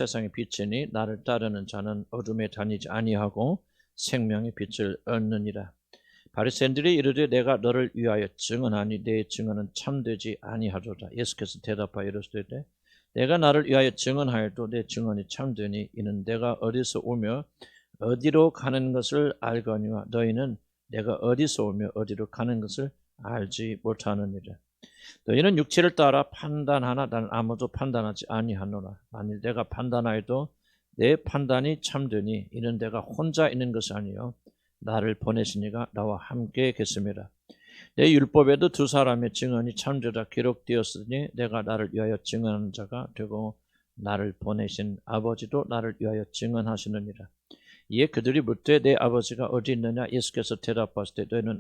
세상의 빛이니 나를 따르는 자는 어둠에 다니지 아니하고 생명의 빛을 얻느니라. 바리새인들이 이르되 내가 너를 위하여 증언하니 내 증언은 참되지 아니하도다. 예수께서 대답하여 이르시되 내가 나를 위하여 증언하여도 내 증언이 참되니 이는 내가 어디서 오며 어디로 가는 것을 알거니와 너희는 내가 어디서 오며 어디로 가는 것을 알지 못하느니라. 너희는 육체를 따라 판단하나 나는 아무도 판단하지 아니하노라. 만일 내가 판단하여도 내 판단이 참되니 이는 내가 혼자 있는 것이 아니요 나를 보내시니가 나와 함께 계심이라. 내 율법에도 두 사람의 증언이 참되다 기록되었으니 내가 나를 위하여 증언하는 자가 되고 나를 보내신 아버지도 나를 위하여 증언하시느니라. 이에 그들이 묻되 내 아버지가 어디 있느냐? 예수께서 대답하시되 너희는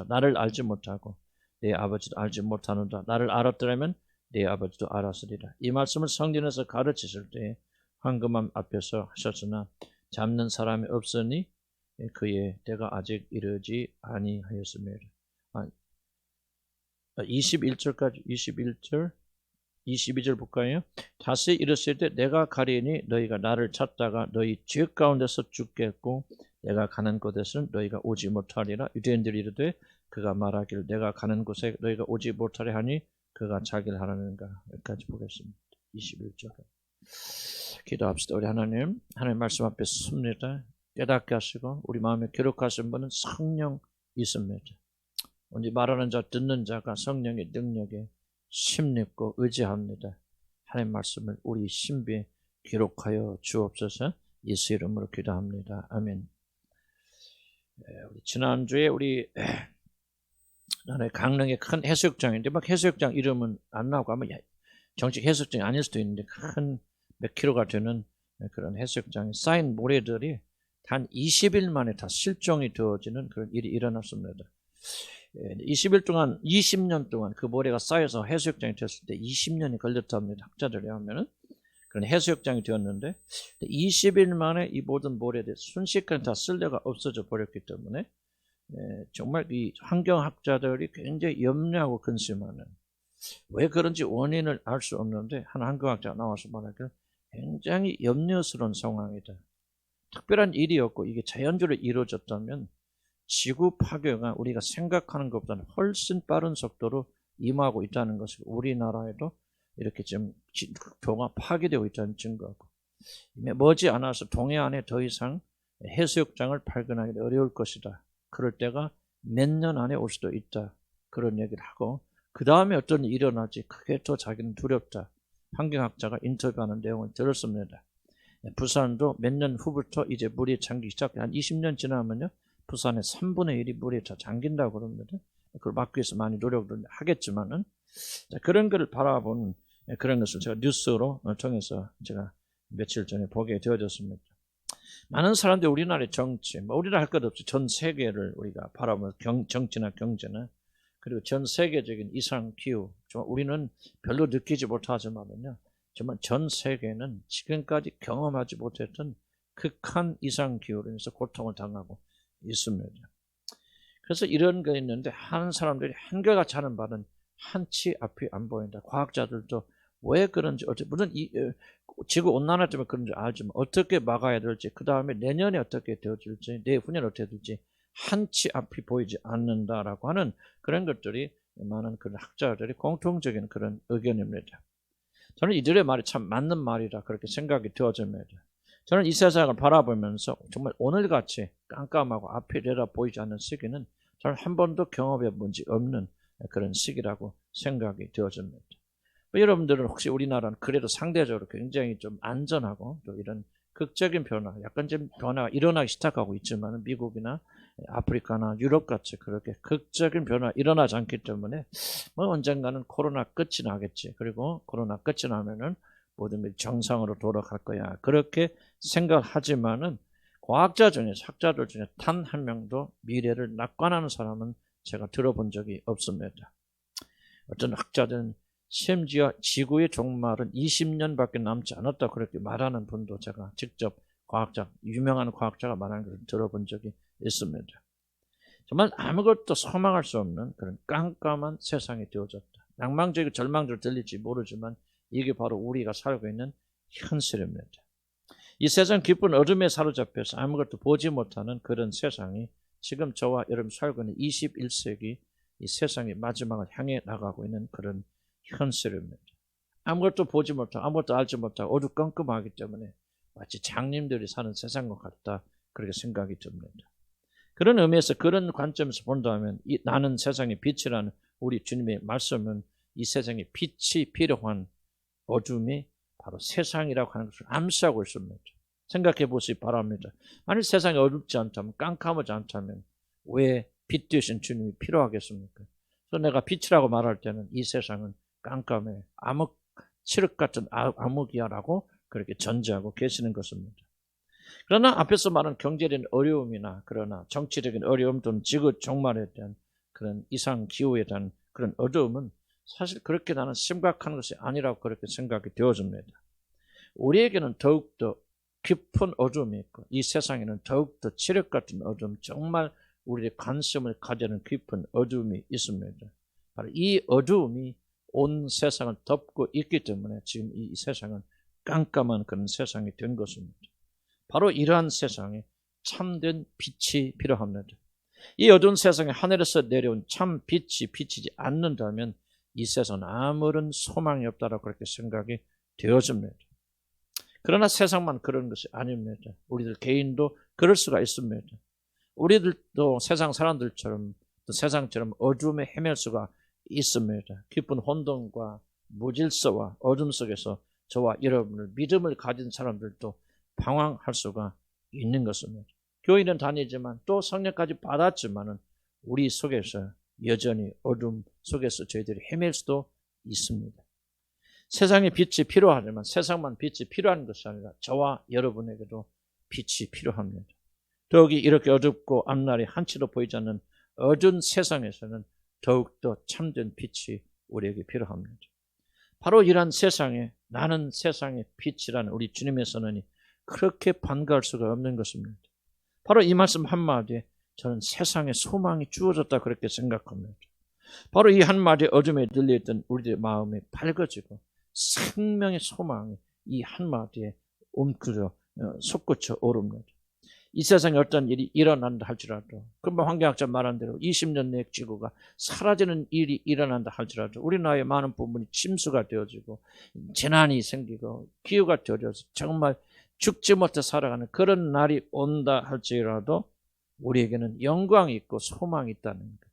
나를 알지 못하고 내 아버지도 알지 못하는다. 나를 알았더라면 내 아버지도 알았으리라. 이 말씀을 성전에서 가르치실 때 황금함 앞에서 하셨으나 잡는 사람이 없으니 그의 때가 아직 이르지 아니하였음이라. 21절까지 21절 22절 볼까요? 다시 이르시되 내가 가리니 너희가 나를 찾다가 너희 죄 가운데서 죽겠고 내가 가는 곳에서는 너희가 오지 못하리라. 유대인들이 이르되 그가 말하기를 내가 가는 곳에 너희가 오지 못하리 하니 그가 자기를 하라는가. 여기까지 보겠습니다. 21절. 기도합시다. 우리 하나님 말씀 앞에 섭니다. 깨닫게 하시고 우리 마음에 기록하신 분은 성령 있습니다. 오늘 말하는 자 듣는 자가 성령의 능력에 힘입고 의지합니다. 하나님 말씀을 우리 신비에 기록하여 주옵소서. 예수 이름으로 기도합니다. 아멘. 우리 지난주에 우리 나는 강릉의 큰 해수욕장인데 막 해수욕장 이름은 안 나오고 아마 정식 해수욕장이 아닐 수도 있는데 큰 몇 킬로가 되는 그런 해수욕장에 쌓인 모래들이 단 20일 만에 다 실종이 되어지는 그런 일이 일어났습니다. 20년 동안 그 모래가 쌓여서 해수욕장이 됐을 때 20년이 걸렸답니다. 학자들이 하면은 그런 해수욕장이 되었는데 20일 만에 이 모든 모래들이 순식간에 다 쓸데가 없어져 버렸기 때문에 정말 이 환경학자들이 굉장히 염려하고 근심하는, 왜 그런지 원인을 알 수 없는데 한 환경학자가 나와서 말하기를 굉장히 염려스러운 상황이다. 특별한 일이었고 이게 자연적으로 이루어졌다면 지구 파괴가 우리가 생각하는 것보다는 훨씬 빠른 속도로 임하고 있다는 것이 우리나라에도 이렇게 지금 교가 파괴되고 있다는 증거고, 머지않아서 동해안에 더 이상 해수욕장을 발견하기 어려울 것이다. 그럴 때가 몇 년 안에 올 수도 있다. 그런 얘기를 하고 그 다음에 어떤 일이 일어날지 그게 더 자기는 두렵다. 환경학자가 인터뷰하는 내용을 들었습니다. 부산도 몇 년 후부터 이제 물이 잠기기 시작해 한 20년 지나면요 부산의 3분의 1이 물에 다 잠긴다고 그럽니다. 그걸 막기 위해서 많이 노력을 하겠지만은 그런 것을 바라본 그런 것을 제가 뉴스로 통해서 제가 며칠 전에 보게 되어졌습니다. 많은 사람들이 우리나라의 정치, 우리나라 할 것 없이 전 세계를 우리가 바라보면 정치나 경제나 그리고 전 세계적인 이상 기후, 우리는 별로 느끼지 못하지만은요, 정말 전 세계는 지금까지 경험하지 못했던 극한 이상 기후로 인해서 고통을 당하고 있습니다. 그래서 이런 게 있는데 하는 사람들이 한결같이 하는 바는 한치 앞이 안 보인다. 과학자들도 왜 그런지, 물론 지구 온난화 때문에 그런지 알지만 어떻게 막아야 될지, 그 다음에 내년에 어떻게 되어질지, 내후년에 어떻게 될지 한치 앞이 보이지 않는다라고 하는 그런 것들이 많은 그런 학자들이 공통적인 그런 의견입니다. 저는 이들의 말이 참 맞는 말이라 그렇게 생각이 되어집니다. 저는 이 세상을 바라보면서 정말 오늘같이 깜깜하고 앞이 내다 보이지 않는 시기는 저는 한 번도 경험해 본 적 없는 그런 시기라고 생각이 되어집니다. 여러분들은 혹시 우리나라는 그래도 상대적으로 굉장히 좀 안전하고 또 이런 극적인 변화, 약간 좀 변화가 일어나기 시작하고 있지만 미국이나 아프리카나 유럽같이 그렇게 극적인 변화 일어나지 않기 때문에 언젠가는 코로나 끝이 나겠지. 그리고 코로나 끝이 나면은 모든 게 정상으로 돌아갈 거야. 그렇게 생각하지만은 과학자 중에서 학자들 중에 단 한 명도 미래를 낙관하는 사람은 제가 들어본 적이 없습니다. 어떤 학자들은 심지어 지구의 종말은 20년밖에 남지 않았다 그렇게 말하는 분도 제가 직접 유명한 과학자가 말하는 것을 들어본 적이 있습니다. 정말 아무것도 소망할 수 없는 그런 깜깜한 세상이 되어졌다. 낭만적이고 절망적으로 들릴지 모르지만 이게 바로 우리가 살고 있는 현실입니다. 이 세상 깊은 어둠에 사로잡혀서 아무것도 보지 못하는 그런 세상이 지금 저와 여러분 살고 있는 21세기 이 세상의 마지막을 향해 나가고 있는 그런 현실입니다. 아무것도 보지 못하고 아무것도 알지 못하고 어두컴컴하기 때문에 마치 장님들이 사는 세상과 같다, 그렇게 생각이 듭니다. 그런 의미에서 그런 관점에서 본다면 나는 세상의 빛이라는 우리 주님의 말씀은 이 세상에 빛이 필요한 어둠이 바로 세상이라고 하는 것을 암시하고 있습니다. 생각해 보시기 바랍니다. 만일 세상이 어둡지 않다면, 깜깜하지 않다면 왜 빛 되신 주님이 필요하겠습니까? 그래서 내가 빛이라고 말할 때는 이 세상은 깜깜해, 암흑, 칠흑 같은 암흑이야라고 그렇게 전제하고 계시는 것입니다. 그러나 앞에서 말한 경제적인 어려움이나 그러나 정치적인 어려움 또는 지구 종말에 대한 그런 이상 기후에 대한 그런 어려움은 사실 그렇게 나는 심각한 것이 아니라고 그렇게 생각이 되어집니다. 우리에게는 더욱더 깊은 어둠이 있고 이 세상에는 더욱더 칠흑 같은 어둠, 정말 우리의 관심을 가지는 깊은 어둠이 있습니다. 바로 이 어둠이 온 세상을 덮고 있기 때문에 지금 이 세상은 깜깜한 그런 세상이 된 것입니다. 바로 이러한 세상에 참된 빛이 필요합니다. 이 어두운 세상에 하늘에서 내려온 참 빛이 비치지 않는다면 이 세상은 아무런 소망이 없다라고 그렇게 생각이 되어집니다. 그러나 세상만 그런 것이 아닙니다. 우리들 개인도 그럴 수가 있습니다. 우리들도 세상 사람들처럼 또 세상처럼 어둠에 헤맬 수가 있습니다. 깊은 혼돈과 무질서와 어둠 속에서 저와 여러분을 믿음을 가진 사람들도 방황할 수가 있는 것입니다. 교회는 다니지만 또 성령까지 받았지만은 우리 속에서 여전히 어둠 속에서 저희들이 헤맬 수도 있습니다. 세상에 빛이 필요하지만 세상만 빛이 필요한 것이 아니라 저와 여러분에게도 빛이 필요합니다. 더욱이 이렇게 어둡고 앞날이 한치도 보이지 않는 어두운 세상에서는 더욱더 참된 빛이 우리에게 필요합니다. 바로 이러한 세상에 나는 세상의 빛이라는 우리 주님의 선언이 그렇게 반가울 수가 없는 것입니다. 바로 이 말씀 한마디에 저는 세상에 소망이 주어졌다 그렇게 생각합니다. 바로 이 한마디에 어둠에 들려있던 우리들의 마음이 밝아지고 생명의 소망이 이 한마디에 움크려 솟구쳐 오릅니다. 이 세상에 어떤 일이 일어난다 할지라도 금방 환경학자 말한 대로 20년 내에 지구가 사라지는 일이 일어난다 할지라도 우리나라의 많은 부분이 침수가 되어지고 재난이 생기고 기후가 되어져서 정말 죽지 못해 살아가는 그런 날이 온다 할지라도 우리에게는 영광이 있고 소망이 있다는 것.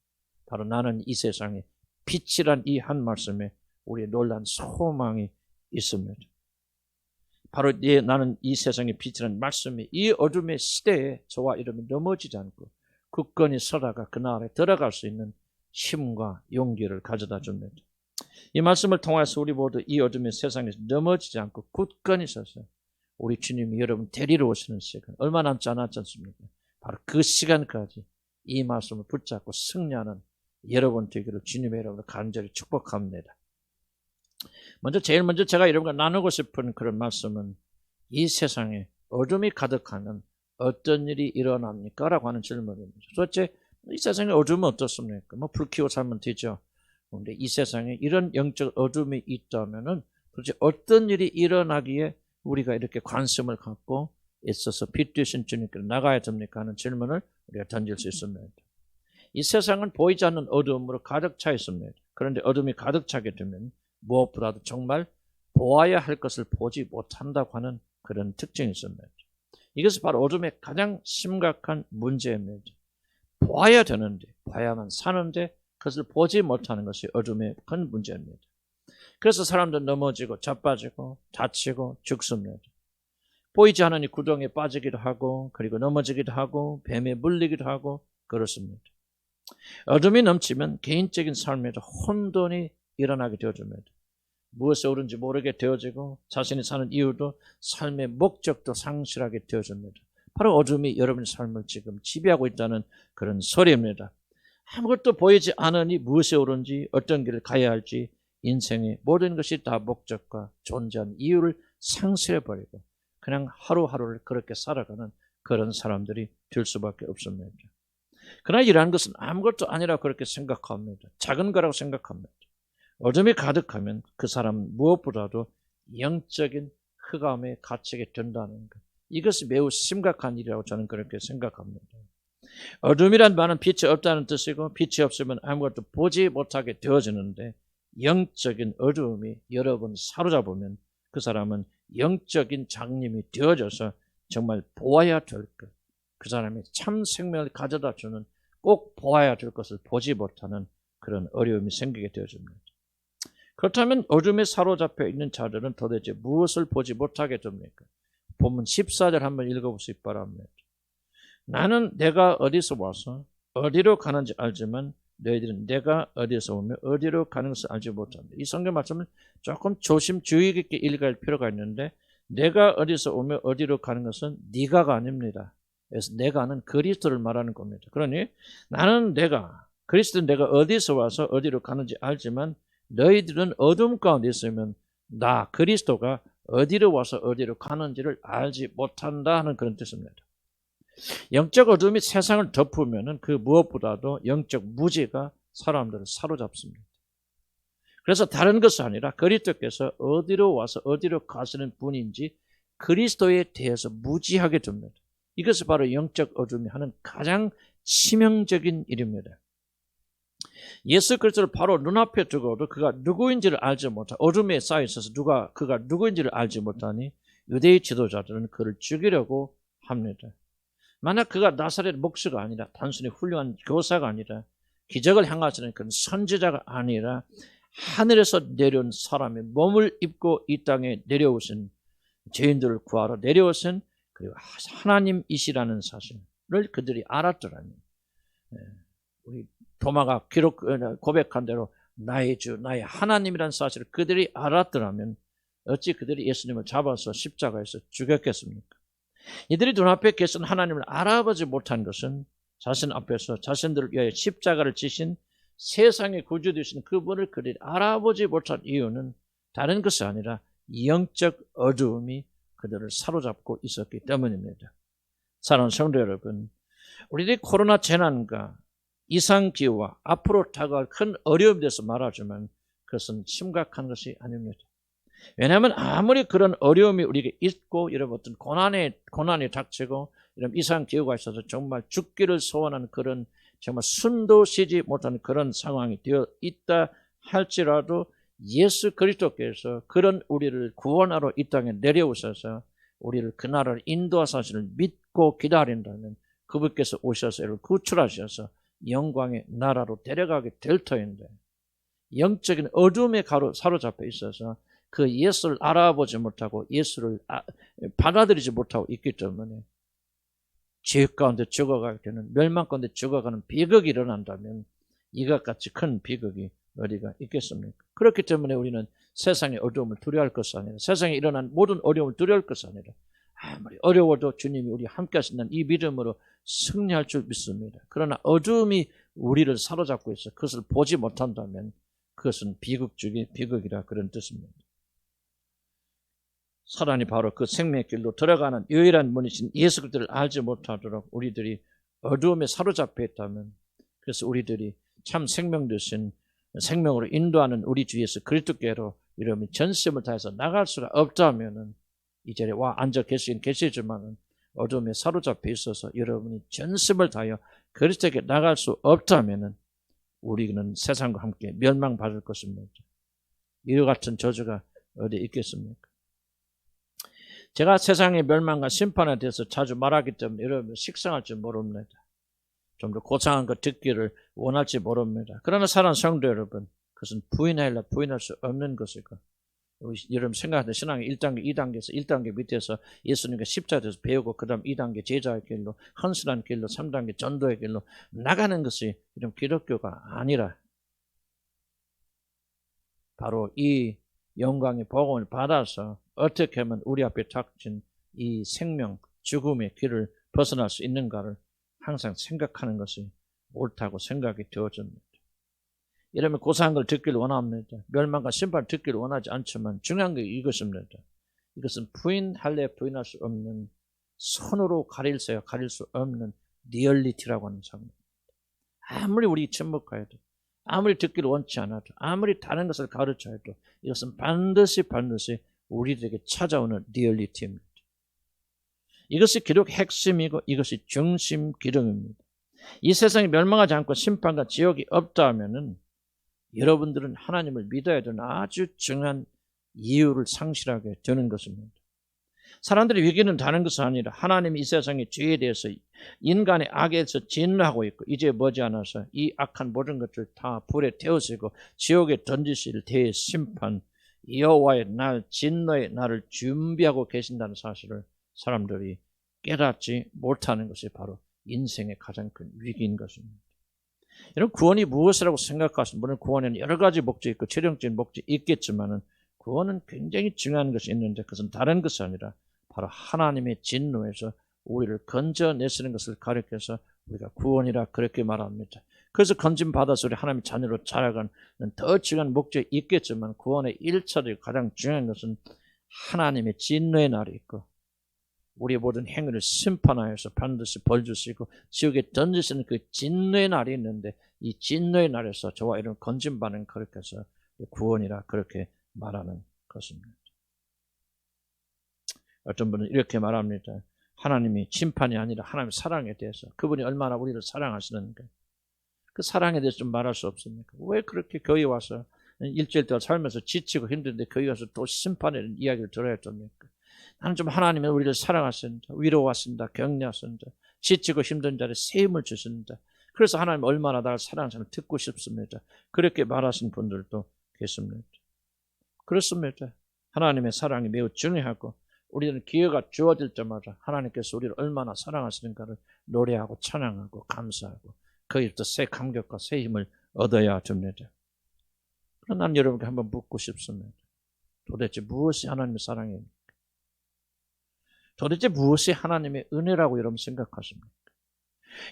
바로 나는 이 세상에 빛이란 이 한 말씀에 우리의 놀란 소망이 있습니다. 바로 나는 이 세상의 빛이라는 말씀이 이 어둠의 시대에 저와 여러분이 넘어지지 않고 굳건히 서다가 그 나라에 들어갈 수 있는 힘과 용기를 가져다 줍니다. 이 말씀을 통해서 우리 모두 이 어둠의 세상에서 넘어지지 않고 굳건히 서서 우리 주님이 여러분 데리러 오시는 시간 얼마 남지 않았지 않습니까? 바로 그 시간까지 이 말씀을 붙잡고 승리하는 여러분 되기를 주님의 이름으로 간절히 축복합니다. 제일 먼저 제가 여러분과 나누고 싶은 그런 말씀은 이 세상에 어둠이 가득하면 어떤 일이 일어납니까? 라고 하는 질문입니다. 도대체 이 세상에 어둠은 어떻습니까? 불 켜고 살면 되죠. 그런데 이 세상에 이런 영적 어둠이 있다면은 도대체 어떤 일이 일어나기에 우리가 이렇게 관심을 갖고 있어서 빛 되신 주님께 나가야 됩니까? 하는 질문을 우리가 던질 수 있습니다. 이 세상은 보이지 않는 어둠으로 가득 차 있습니다. 그런데 어둠이 가득 차게 되면 무엇보다도 정말 보아야 할 것을 보지 못한다고 하는 그런 특징이 있습니다. 이것이 바로 어둠의 가장 심각한 문제입니다. 보아야 되는데, 봐야만 사는데 그것을 보지 못하는 것이 어둠의 큰 문제입니다. 그래서 사람들은 넘어지고 자빠지고 다치고 죽습니다. 보이지 않으니 구덩이에 빠지기도 하고 그리고 넘어지기도 하고 뱀에 물리기도 하고 그렇습니다. 어둠이 넘치면 개인적인 삶에도 혼돈이 일어나게 되어집니다. 무엇이 옳은지 모르게 되어지고 자신이 사는 이유도 삶의 목적도 상실하게 되어집니다. 바로 어둠이 여러분의 삶을 지금 지배하고 있다는 그런 소리입니다. 아무것도 보이지 않으니 무엇이 옳은지 어떤 길을 가야 할지 인생의 모든 것이 다 목적과 존재한 이유를 상실해버리고 그냥 하루하루를 그렇게 살아가는 그런 사람들이 될 수밖에 없습니다. 그러나 이러한 것은 아무것도 아니라고 그렇게 생각합니다. 작은 거라고 생각합니다. 어둠이 가득하면 그 사람은 무엇보다도 영적인 흑암에 갇히게 된다는 것. 이것이 매우 심각한 일이라고 저는 그렇게 생각합니다. 어둠이란 말은 빛이 없다는 뜻이고 빛이 없으면 아무것도 보지 못하게 되어지는데 영적인 어두움이 여러분 사로잡으면 그 사람은 영적인 장님이 되어져서 정말 보아야 될 것, 그 사람이 참 생명을 가져다 주는 꼭 보아야 될 것을 보지 못하는 그런 어려움이 생기게 되어집니다. 그렇다면 어둠에 사로잡혀 있는 자들은 도대체 무엇을 보지 못하게 됩니까? 본문 14절 한번 읽어보시기 바랍니다. 나는 내가 어디서 와서 어디로 가는지 알지만 너희들은 내가 어디서 오며 어디로 가는 것을 알지 못합니다. 이 성경 말씀을 조금 조심 주의 깊게 읽어야 할 필요가 있는데 내가 어디서 오며 어디로 가는 것은 네가가 아닙니다. 그래서 내가는 그리스도를 말하는 겁니다. 그러니 나는 내가 그리스도는 내가 어디서 와서 어디로 가는지 알지만 너희들은 어둠 가운데 있으면 나 그리스도가 어디로 와서 어디로 가는지를 알지 못한다 하는 그런 뜻입니다. 영적 어둠이 세상을 덮으면 그 무엇보다도 영적 무지가 사람들을 사로잡습니다. 그래서 다른 것이 아니라 그리스도께서 어디로 와서 어디로 가시는 분인지 그리스도에 대해서 무지하게 됩니다. 이것이 바로 영적 어둠이 하는 가장 치명적인 일입니다. 예수 그리스도를 바로 눈앞에 두고도 그가 누구인지를 알지 못하, 어둠에 쌓여 있어서 그가 누구인지를 알지 못하니 유대의 지도자들은 그를 죽이려고 합니다. 만약 그가 나사렛 목수가 아니라 단순히 훌륭한 교사가 아니라 기적을 행하시는 그런 선지자가 아니라 하늘에서 내려온 사람의 몸을 입고 이 땅에 내려오신 죄인들을 구하러 내려오신 그리고 하나님이시라는 사실을 그들이 알았더라면 우리 도마가 고백한 대로 나의 주 나의 하나님이라는 사실을 그들이 알았더라면 어찌 그들이 예수님을 잡아서 십자가에서 죽였겠습니까? 이들이 눈앞에 계신 하나님을 알아보지 못한 것은 자신 앞에서 자신들을 위하여 십자가를 지신 세상의 구주 되신 그분을 그들이 알아보지 못한 이유는 다른 것이 아니라 영적 어두움이 그들을 사로잡고 있었기 때문입니다. 사랑하는 성도 여러분, 우리들이 코로나 재난과 이상기후와 앞으로 다가올 큰 어려움에 대해서 말하지만 그것은 심각한 것이 아닙니다. 왜냐하면 아무리 그런 어려움이 우리에게 있고 여러분 어떤 고난이 닥치고 이런 이상기후가 있어서 정말 죽기를 소원하는 그런 정말 숨도 쉬지 못하는 그런 상황이 되어 있다 할지라도 예수 그리스도께서 그런 우리를 구원하러 이 땅에 내려오셔서 우리를 그 나라를 인도하사시를 믿고 기다린다면 그분께서 오셔서 이를 구출하셔서 영광의 나라로 데려가게 될 터인데 영적인 어둠에 사로잡혀 있어서 그 예수를 알아보지 못하고 예수를 받아들이지 못하고 있기 때문에 죄 가운데 죽어가게 되는 멸망 가운데 죽어가는 비극이 일어난다면 이것 같이 큰 비극이 어디가 있겠습니까? 그렇기 때문에 우리는 세상의 어려움을 두려워할 것이 아니라 세상에 일어난 모든 어려움을 두려워할 것이 아니라 아무리 어려워도 주님이 우리 함께 하신다는 이 믿음으로 승리할 줄 믿습니다. 그러나 어둠이 우리를 사로잡고 있어 그것을 보지 못한다면 그것은 비극 중의 비극이라 그런 뜻입니다. 사단이 바로 그 생명의 길로 들어가는 유일한 문이신 예수 그리스도를 알지 못하도록 우리들이 어두움에 사로잡혀 있다면 그래서 우리들이 참 생명 되신 생명으로 인도하는 우리 주 예수 그리스도께로 이러면 전심을 다해서 나갈 수가 없다면은 이 자리에 와 앉아 계시지만은 어둠에 사로잡혀 있어서 여러분이 전심을 다하여 그리스도께 나갈 수 없다면은 우리는 세상과 함께 멸망받을 것입니다. 이와 같은 저주가 어디 있겠습니까? 제가 세상의 멸망과 심판에 대해서 자주 말하기 때문에 여러분 식상할 줄 모릅니다. 좀 더 고상한 것 듣기를 원할지 모릅니다. 그러나 사랑하는 성도 여러분, 그것은 부인할 수 없는 것이고 여러분 생각하는 신앙의 1단계, 2단계에서 1단계 밑에서 예수님과 십자가에서 배우고 그 다음 2단계 제자의 길로 헌신한 길로 3단계 전도의 길로 나가는 것이 이런 기독교가 아니라 바로 이 영광의 복음을 받아서 어떻게 하면 우리 앞에 닥친 이 생명, 죽음의 길을 벗어날 수 있는가를 항상 생각하는 것이 옳다고 생각이 되어집니다. 이러면 고사한 걸 듣기를 원합니다. 멸망과 심판을 듣기를 원하지 않지만 중요한 게 이것입니다. 이것은 부인할 수 없는 손으로 가릴 수 없는 리얼리티라고 하는 상입니다. 아무리 우리 침묵하여도 아무리 듣기를 원치 않아도 아무리 다른 것을 가르쳐도 이것은 반드시 우리들에게 찾아오는 리얼리티입니다. 이것이 기록 핵심이고 이것이 중심 기름입니다. 이 세상이 멸망하지 않고 심판과 지옥이 없다 하면은 여러분들은 하나님을 믿어야 되는 아주 중요한 이유를 상실하게 되는 것입니다. 사람들이 위기는 다른 것은 아니라 하나님이 이 세상의 죄에 대해서 인간의 악에서 진노하고 있고 이제 머지않아서 이 악한 모든 것을 다 불에 태우시고 지옥에 던지실 대심판 여호와의 날 진노의 날을 준비하고 계신다는 사실을 사람들이 깨닫지 못하는 것이 바로 인생의 가장 큰 위기인 것입니다. 여러분 구원이 무엇이라고 생각하시면 물론 구원에는 여러 가지 목적이 있고 최종적인 목적이 있겠지만 구원은 굉장히 중요한 것이 있는데 그것은 다른 것이 아니라 바로 하나님의 진노에서 우리를 건져내시는 것을 가리켜서 우리가 구원이라 그렇게 말합니다. 그래서 건짐받아서 우리 하나님의 자녀로 자라가는 더 중요한 목적이 있겠지만 구원의 1차적으로 가장 중요한 것은 하나님의 진노의 날이 있고 우리의 모든 행위를 심판하여서 반드시 벌 주시고 지옥에 던지시는 그 진노의 날이 있는데 이 진노의 날에서 저와 이런 건짐받는 그렇게 해서 구원이라 그렇게 말하는 것입니다. 어떤 분은 이렇게 말합니다. 하나님이 심판이 아니라 하나님의 사랑에 대해서 그분이 얼마나 우리를 사랑하시는가 그 사랑에 대해서 좀 말할 수 없습니까? 왜 그렇게 교회 와서 일주일 동안 살면서 지치고 힘든데 교회 와서 또 심판의 이야기를 들어야 됩니까? 나는 좀 하나님은 우리를 사랑하신다, 위로하신다, 격려하신다, 지치고 힘든 자리에 새 힘을 주신다. 그래서 하나님 얼마나 나를 사랑하시는 듣고 싶습니다. 그렇게 말하신 분들도 계십니다. 그렇습니다. 하나님의 사랑이 매우 중요하고 우리는 기회가 주어질 때마다 하나님께서 우리를 얼마나 사랑하시는가를 노래하고 찬양하고 감사하고 거기부터 새 감격과 새 힘을 얻어야 됩니다. 그러나 난 여러분께 한번 묻고 싶습니다. 도대체 무엇이 하나님의 사랑입니까? 도대체 무엇이 하나님의 은혜라고 여러분 생각하십니까?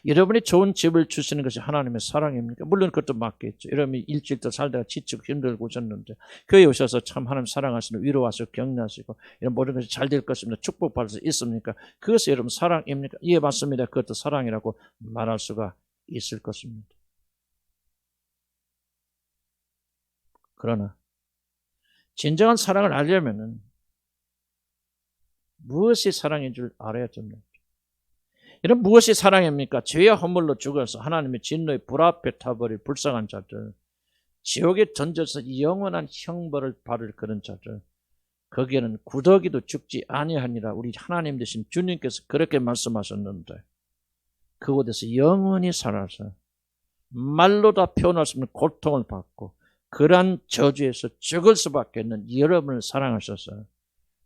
여러분이 좋은 집을 주시는 것이 하나님의 사랑입니까? 물론 그것도 맞겠죠. 여러분이 일주일 더 살다가 지치고 힘들고 오셨는데 교회에 오셔서 참 하나님 사랑하시는 위로하시고 격려하시고 이런 모든 것이 잘 될 것입니다. 축복받을 수 있습니까? 그것이 여러분 사랑입니까? 예, 맞습니다. 그것도 사랑이라고 말할 수가 있을 것입니다. 그러나 진정한 사랑을 알려면은 무엇이 사랑인 줄 알아야 됩니다. 이런 무엇이 사랑입니까? 죄와 허물로 죽어서 하나님의 진노의 불 앞에 타버릴 불쌍한 자들, 지옥에 던져서 영원한 형벌을 받을 그런 자들, 거기에는 구더기도 죽지 아니하니라 우리 하나님 되신 주님께서 그렇게 말씀하셨는데 그곳에서 영원히 살아서 말로 다 표현할 수 없는 고통을 받고 그러한 저주에서 죽을 수밖에 없는 여러분을 사랑하셔서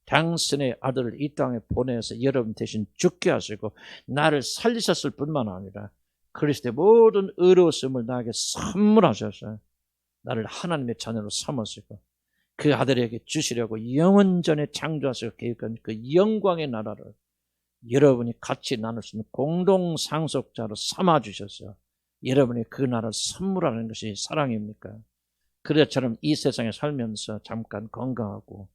당신의 아들을 이 땅에 보내서 여러분 대신 죽게 하시고 나를 살리셨을 뿐만 아니라 그리스도의 모든 의로우심을 나에게 선물하셔서 나를 하나님의 자녀로 삼으시고 그 아들에게 주시려고 영원전에 창조하시고 계획한 그 영광의 나라를 여러분이 같이 나눌 수 있는 공동상속자로 삼아주셔서 여러분이 그 나라를 선물하는 것이 사랑입니까? 그래처럼 이 세상에 살면서 잠깐 건강하고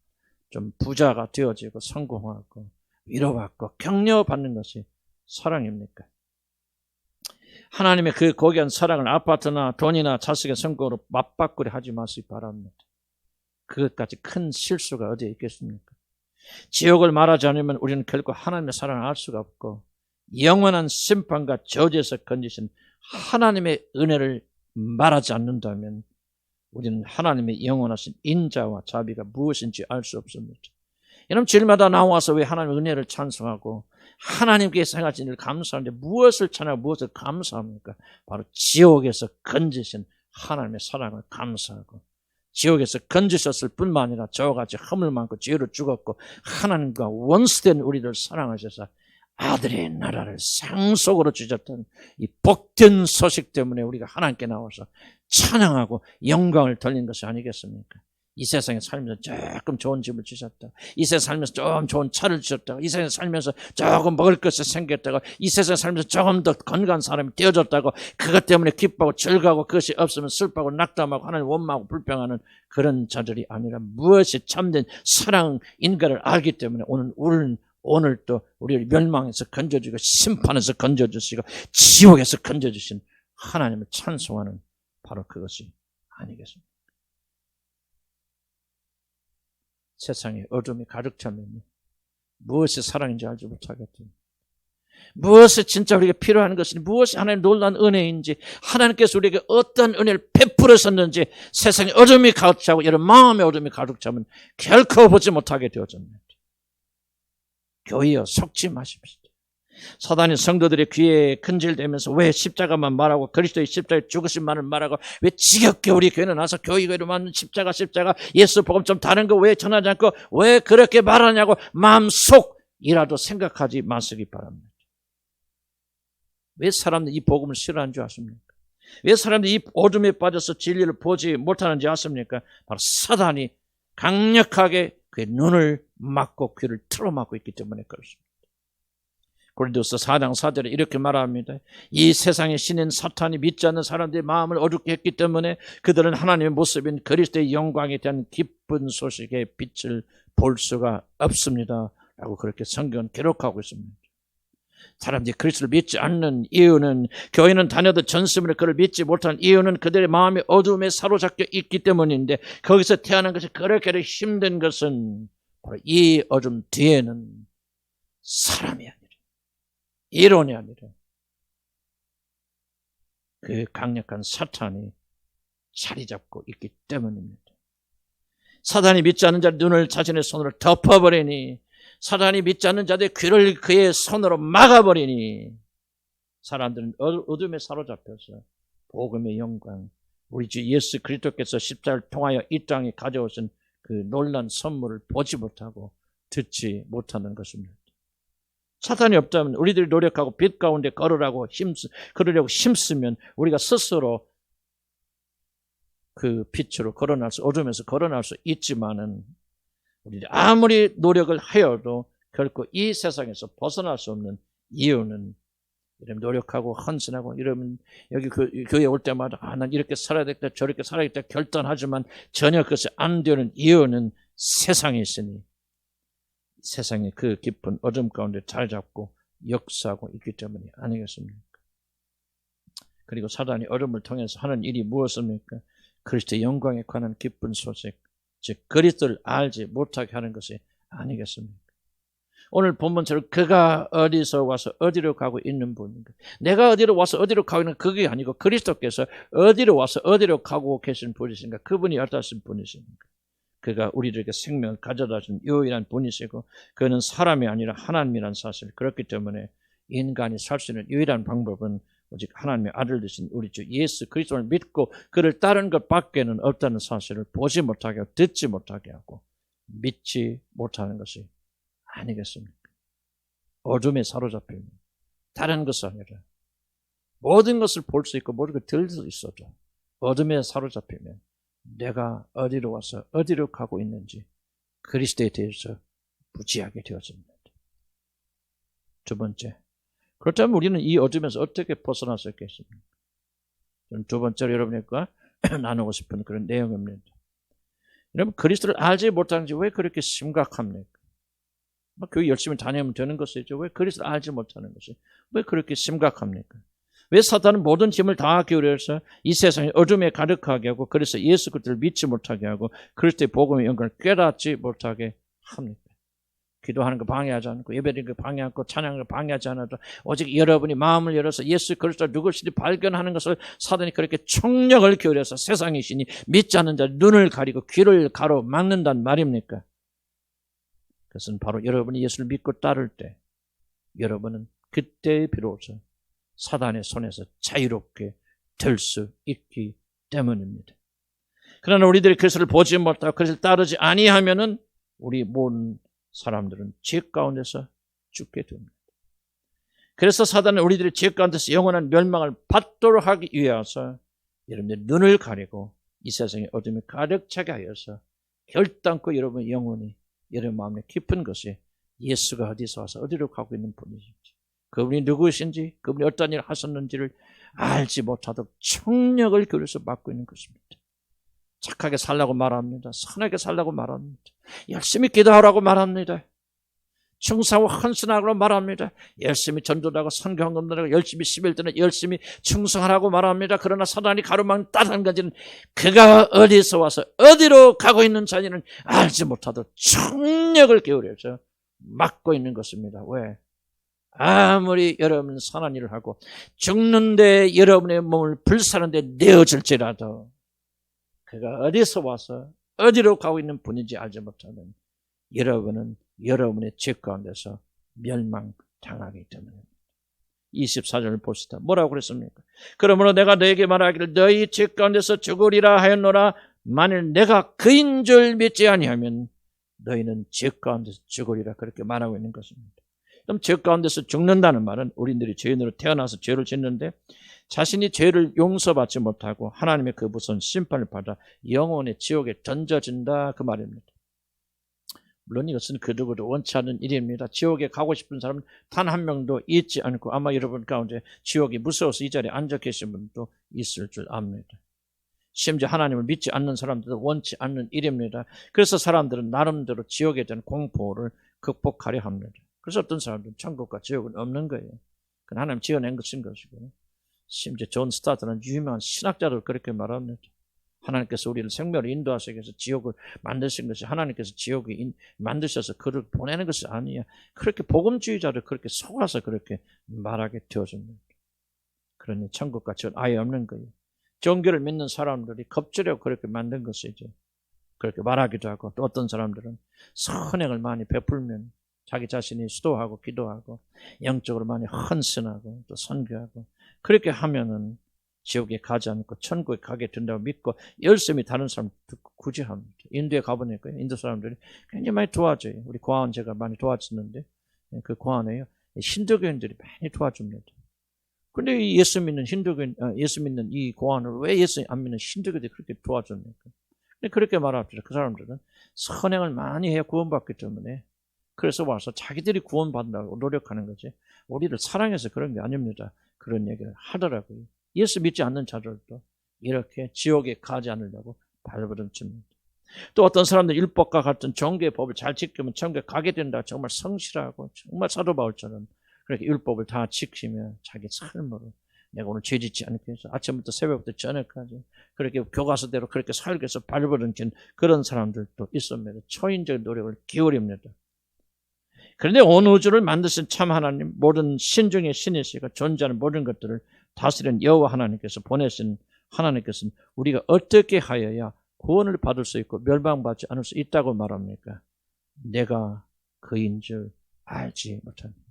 좀 부자가 되어지고 성공하고 위로받고 격려받는 것이 사랑입니까? 하나님의 그 고귀한 사랑을 아파트나 돈이나 자식의 성공으로 맞바꾸려 하지 마시기 바랍니다. 그것까지 큰 실수가 어디에 있겠습니까? 지옥을 말하지 않으면 우리는 결코 하나님의 사랑을 알 수가 없고 영원한 심판과 저주에서 건지신 하나님의 은혜를 말하지 않는다면 우리는 하나님의 영원하신 인자와 자비가 무엇인지 알 수 없습니다. 여러분 주일마다 나와서 왜 하나님의 은혜를 찬송하고 하나님께서 행하신 일을 감사하는데 무엇을 찬양하고 무엇을 감사합니까? 바로 지옥에서 건지신 하나님의 사랑을 감사하고 지옥에서 건지셨을 뿐만 아니라 저와 같이 허물 많고 죄로 죽었고 하나님과 원수된 우리를 사랑하셔서 아들의 나라를 상속으로 주셨던 이 복된 소식 때문에 우리가 하나님께 나와서 찬양하고 영광을 돌린 것이 아니겠습니까? 이 세상에 살면서 조금 좋은 집을 주셨다. 이 세상에 살면서 좀 좋은 차를 주셨다. 이 세상에 살면서 조금 먹을 것이 생겼다고. 이 세상에 살면서 조금 더 건강한 사람이 되어졌다고. 그것 때문에 기뻐하고 즐거워하고 그것이 없으면 슬퍼하고 낙담하고 하나님 원망하고 불평하는 그런 자들이 아니라 무엇이 참된 사랑인가를 알기 때문에 오늘 또 우리를 멸망에서 건져주고 심판에서 건져주시고 지옥에서 건져주신 하나님을 찬송하는 바로 그것이 아니겠습니까? 세상에 어둠이 가득 차면요, 무엇이 사랑인지 알지 못하겠죠. 무엇이 진짜 우리에게 필요한 것인지, 무엇이 하나님의 놀라운 은혜인지, 하나님께서 우리에게 어떤 은혜를 베풀으셨는지 세상에 어둠이 가득 차고 여러분 마음의 어둠이 가득 차면 결코 보지 못하게 되어집니다. 교회여, 속지 마십시오. 사단이 성도들의 귀에 근질대면서 왜 십자가만 말하고 그리스도의 십자가의 죽으심만을 말하고 왜 지겹게 우리 교회는 와서 교회로 만든 십자가 예수 복음 좀 다른 거 왜 전하지 않고 왜 그렇게 말하냐고 마음속이라도 생각하지 마시기 바랍니다. 왜 사람들이 이 복음을 싫어하는 줄 아십니까? 왜 사람들이 이 어둠에 빠져서 진리를 보지 못하는지 아십니까? 바로 사단이 강력하게 그의 눈을 막고 귀를 틀어막고 있기 때문에 그렇습니다. 고린도서 4장 4절에 이렇게 말합니다. 이 세상의 신인 사탄이 믿지 않는 사람들의 마음을 어둡게 했기 때문에 그들은 하나님의 모습인 그리스도의 영광에 대한 기쁜 소식의 빛을 볼 수가 없습니다. 라고 그렇게 성경은 기록하고 있습니다. 사람들이 그리스도를 믿지 않는 이유는, 교회는 다녀도 전심으로 그를 믿지 못하는 이유는 그들의 마음이 어둠에 사로잡혀 있기 때문인데, 거기서 태어난 것이 그렇게 힘든 것은 바로 이 어둠 뒤에는 사람이 아니라, 이론이 아니라 그 강력한 사탄이 자리 잡고 있기 때문입니다. 사탄이 믿지 않는 자의 눈을 자신의 손으로 덮어버리니, 사탄이 믿지 않는 자들의 귀를 그의 손으로 막아버리니, 사람들은 어둠에 사로잡혀서 복음의 영광, 우리 주 예수 그리스도께서 십자가를 통하여 이 땅에 가져오신 그 놀라운 선물을 보지 못하고 듣지 못하는 것입니다. 사탄이 없다면 우리들이 노력하고 빛 가운데 걸으려고 힘쓰면 우리가 스스로 그 빛으로 어둠에서 걸어날 수 있지만은, 우리들이 아무리 노력을 하여도 결코 이 세상에서 벗어날 수 없는 이유는, 이런 노력하고 헌신하고 이러면 여기 교회에 올 때마다 난 이렇게 살아야 되겠다 저렇게 살아야겠다 결단하지만 전혀 그것이 안 되는 이유는 세상에 있으니, 세상의 그 깊은 어둠 가운데 잘 잡고 역사하고 있기 때문이 아니겠습니까? 그리고 사단이 어둠을 통해서 하는 일이 무엇입니까? 그리스도의 영광에 관한 기쁜 소식, 즉 그리스도를 알지 못하게 하는 것이 아니겠습니까? 오늘 본문처럼 그가 어디서 와서 어디로 가고 있는 분인가? 내가 어디로 와서 어디로 가고 있는 그게 아니고 그리스도께서 어디로 와서 어디로 가고 계신 분이신가? 그분이 어떠신 분이십니까? 그가 우리들에게 생명을 가져다 준 유일한 분이시고, 그는 사람이 아니라 하나님이라는 사실, 그렇기 때문에 인간이 살 수 있는 유일한 방법은 오직 하나님의 아들 되신 우리 주 예수 그리스도를 믿고 그를 따르는 것밖에는 없다는 사실을 보지 못하게 하고 듣지 못하게 하고 믿지 못하는 것이 아니겠습니까? 어둠에 사로잡히면 다른 것이 아니라 모든 것을 볼 수 있고 모든 걸 들을 수 있어도 어둠에 사로잡히면 내가 어디로 와서 어디로 가고 있는지 그리스도에 대해서 무지하게 되어집니다. 두 번째, 그렇다면 우리는 이 어둠에서 어떻게 벗어날 수 있겠습니까? 저는 두 번째로 여러분과 나누고 싶은 그런 내용입니다. 여러분, 그리스도를 알지 못하는지 왜 그렇게 심각합니까? 교회 열심히 다니면 되는 것이죠. 왜 그리스도를 알지 못하는 것이 왜 그렇게 심각합니까? 왜 사탄은 모든 힘을 다 기울여서 이 세상에 어둠에 가득하게 하고, 그래서 예수 그리스도를 믿지 못하게 하고 그리스도의 복음의 영광을 깨닫지 못하게 합니까? 기도하는 거 방해하지 않고, 예배드리는 거 방해하지 않고, 찬양하는 거 방해하지 않아도 오직 여러분이 마음을 열어서 예수 그리스도가 누구신지 발견하는 것을 사단이 그렇게 총력을 기울여서 세상의 신이 믿지 않는 자 눈을 가리고 귀를 가로막는단 말입니까? 그것은 바로 여러분이 예수를 믿고 따를 때 여러분은 그때 비로소 사단의 손에서 자유롭게 될 수 있기 때문입니다. 그러나 우리들이 그리스도를 보지 못하고 그리스도를 따르지 아니하면은 우리 모든 사람들은 죄 가운데서 죽게 됩니다. 그래서 사단은 우리들이 죄 가운데서 영원한 멸망을 받도록 하기 위해서 여러분들의 눈을 가리고 이 세상에 어둠이 가득 차게 하여서 결단코 여러분의 영혼이 여러분 마음에 깊은 것이 예수가 어디서 와서 어디로 가고 있는 분이신지, 그분이 누구신지, 그분이 어떤 일을 하셨는지를 알지 못하도록 총력을 기울여서 막고 있는 것입니다. 착하게 살라고 말합니다. 선하게 살라고 말합니다. 열심히 기도하라고 말합니다. 충성하고 헌신하라고 말합니다. 열심히 전도하고 선교헌금 드리고 열심히 11일 때는 열심히 충성하라고 말합니다. 그러나 사단이 가로막는 따뜻한 가지는 그가 어디서 와서 어디로 가고 있는 자니는 알지 못하도록 총력을 기울여서 막고 있는 것입니다. 왜? 아무리 여러분은 선한 일을 하고 죽는데 여러분의 몸을 불사는데 내어질지라도 그가 어디서 와서 어디로 가고 있는 분인지 알지 못하면 여러분은 여러분의 죄 가운데서 멸망당하기 때문입니다. 24절을 보시다. 뭐라고 그랬습니까? 그러므로 내가 너에게 말하기를 너희 죄 가운데서 죽으리라 하였노라. 만일 내가 그인 줄 믿지 아니하면 너희는 죄 가운데서 죽으리라 그렇게 말하고 있는 것입니다. 그럼 죄 가운데서 죽는다는 말은 우리들이 죄인으로 태어나서 죄를 짓는데 자신이 죄를 용서받지 못하고 하나님의 그 무서운 심판을 받아 영원의 지옥에 던져진다 그 말입니다. 물론 이것은 그 누구도 원치 않는 일입니다. 지옥에 가고 싶은 사람은 단 한 명도 있지 않고 아마 여러분 가운데 지옥이 무서워서 이 자리에 앉아 계신 분도 있을 줄 압니다. 심지어 하나님을 믿지 않는 사람들도 원치 않는 일입니다. 그래서 사람들은 나름대로 지옥에 대한 공포를 극복하려 합니다. 그래서 어떤 사람들은 천국과 지옥은 없는 거예요. 그건 하나님 지어낸 것인 것이고 심지어 존 스타트는 유명한 신학자도 그렇게 말합니다. 하나님께서 우리를 생명으로 인도하시기 위해서 지옥을 만드신 것이 하나님께서 지옥을 만드셔서 그를 보내는 것이 아니야. 그렇게 복음주의자를 그렇게 속아서 그렇게 말하게 되어집니다. 그러니 천국과 지옥은 아예 없는 거예요. 종교를 믿는 사람들이 겁주려고 그렇게 만든 것이죠. 그렇게 말하기도 하고 또 어떤 사람들은 선행을 많이 베풀면 자기 자신이 수도하고 기도하고 영적으로 많이 헌신하고 또 선교하고 그렇게 하면은 지옥에 가지 않고 천국에 가게 된다고 믿고 열심히 다른 사람 굳이 합니다. 인도에 가보니까 인도 사람들이 굉장히 많이 도와줘요. 우리 고아원 제가 많이 도와주는데 그 고아원에요 힌두교인들이 많이 도와줍니다. 근데 예수 믿는 힌두교인, 예수 믿는 이 고아원을 왜 예수 안 믿는 힌두교들이 그렇게 도와줍니까? 근데 그렇게 말합니다. 그 사람들은 선행을 많이 해야 구원받기 때문에 그래서 와서 자기들이 구원받는다고 노력하는 거지 우리를 사랑해서 그런 게 아닙니다. 그런 얘기를 하더라고요. 예수 믿지 않는 자들도 이렇게 지옥에 가지 않으려고 발버둥칩니다. 또 어떤 사람들 율법과 같은 종교의 법을 잘 지키면 천국에 가게 된다. 정말 성실하고 정말 사도 바울처럼 그렇게 율법을 다 지키며 자기 삶으로 내가 오늘 죄 짓지 않게 해서 아침부터 새벽부터 저녁까지 그렇게 교과서대로 그렇게 살기 위해서 발버둥친 그런 사람들도 있습니다. 초인적 노력을 기울입니다. 그런데 온 우주를 만드신 참 하나님, 모든 신 중에 신이시고 존재하는 모든 것들을 다스리는 여호와 하나님께서 보내신 하나님께서는 우리가 어떻게 하여야 구원을 받을 수 있고 멸망받지 않을 수 있다고 말합니까? 내가 그인 줄 알지 못합니다.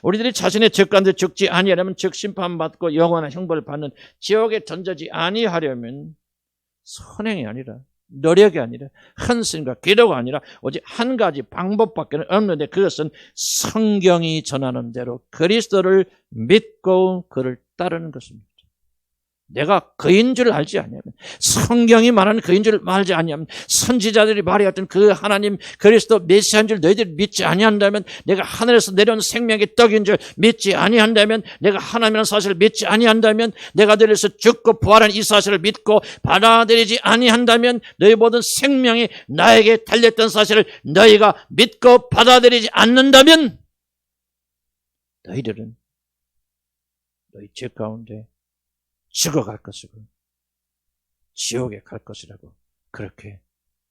우리들이 자신의 죄 가운데 죽지 아니하려면 즉 심판받고 영원한 형벌을 받는 지옥에 던져지 아니하려면 선행이 아니라 노력이 아니라 헌신과 기도가 아니라 오직 한 가지 방법밖에 없는데 그것은 성경이 전하는 대로 그리스도를 믿고 그를 따르는 것입니다. 내가 그인 줄 알지 아니하면 성경이 말하는 그인 줄 알지 아니하면 선지자들이 말했던 그 하나님 그리스도 메시아인 줄 너희들이 믿지 아니한다면 내가 하늘에서 내려온 생명의 떡인 줄 믿지 아니한다면 내가 하나님이라는 사실을 믿지 아니한다면 내가 들에서 죽고 부활한 이 사실을 믿고 받아들이지 아니한다면 너희 모든 생명이 나에게 달렸던 사실을 너희가 믿고 받아들이지 않는다면 너희들은 너희 죄 가운데 죽어갈 것이고 지옥에 갈 것이라고 그렇게